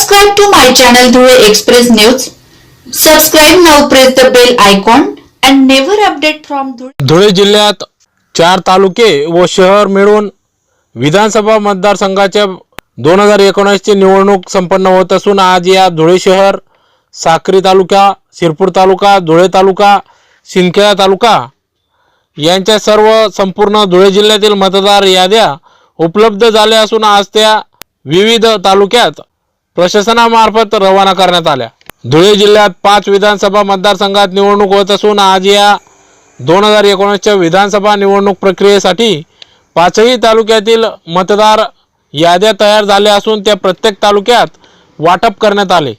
Subscribe to my channel Dhule Express News. Subscribe now, press the bell icon and never update from Dhule. Dhule जिल्ह्यात 4 तालुके व शहर मिळून विधानसभा मतदारसंघाच्या 2019 ची निवडणूक संपन्न होत असून आज या धुळे शहर, साक्री तालुका, शिरपूर तालुका, धुळे तालुका, सिंदखेडा तालुका यांच्या सर्व संपूर्ण धुळे जिल्ह्यातील मतदार याद्या उपलब्ध झाल्या असून आज त्या विविध तालुक्यात प्रशासनामार्फत रवाना करण्यात आल्या। धुळे जिल्ह्यात 5 विधानसभा मतदारसंघात निवडणूक होत असून आज या 2019 च्या विधानसभा निवडणूक प्रक्रियेसाठी 5ही तालुक्यातील मतदार याद्या तयार झाल्या असून त्या प्रत्येक तालुक्यात वाटप करण्यात आले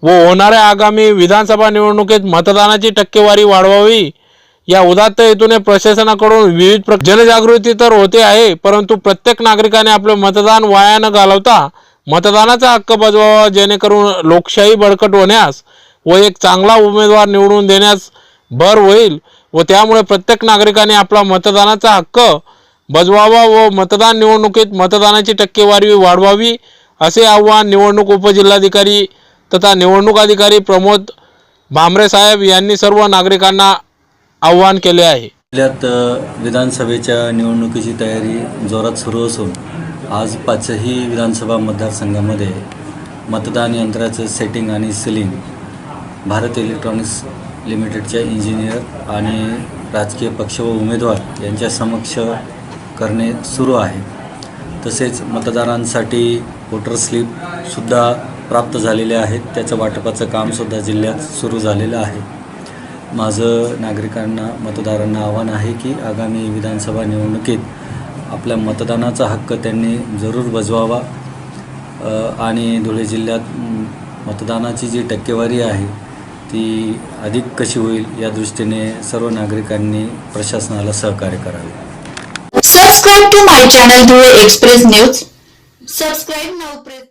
व होणाऱ्या आगामी विधानसभा निवडणुकीत मतदानाची टक्केवारी वाढवावी या उदात्त हेतूने प्रशासनाकडून विविध जनजागृती तर होते आहे, परंतु प्रत्येक नागरिकाने आपले मतदान वाया न घालवता मतदानाचा हक्क बजवावा, जेणेकरून लोकशाही बळकट होण्यास व एक चांगला उमेदवार निवडून देण्यास भर होईल व त्यामुळे प्रत्येक नागरिकाने आपला मतदानाचा हक्क बजवावा व मतदान निवडणुकीत मतदानाची टक्केवारी वाढवावी असे आवाहन निवडणूक उपजिल्हाधिकारी तथा निवडणूक अधिकारी प्रमोद भामरे साहेब यांनी सर्व नागरिकांना आवाहन केले आहे। जिल्ह्यात विधानसभेच्या निवडणुकीची तयारी जोरात सुरू असून आज 5ही विधानसभा मतदारसंघामध्ये मतदान यंत्राचं सेटिंग आणि सीलिंग भारत इलेक्ट्रॉनिक्स लिमिटेडच्या इंजिनियर आणि राजकीय पक्ष व उमेदवार यांच्या समक्ष करणे सुरू आहे। तसेच मतदारांसाठी वोटर स्लिपसुद्धा प्राप्त झालेले आहेत, त्याचं वाटपाचं कामसुद्धा जिल्ह्यात सुरू झालेलं आहे। माझं नागरिकांना मतदारांना आव्हान आहे की आगामी विधानसभा निवडणुकीत आपल्या मतदानाचा हक्क त्यांनी जरूर बजवावा आणि धुळे जिल्ह्यात मतदानाची जी टक्केवारी आहे ती अधिक कशी होईल या दृष्टीने सर्व नागरिकांनी प्रशासनाला सहकार्य करावे। Subscribe to my channel Dhule Express News. Subscribe now, press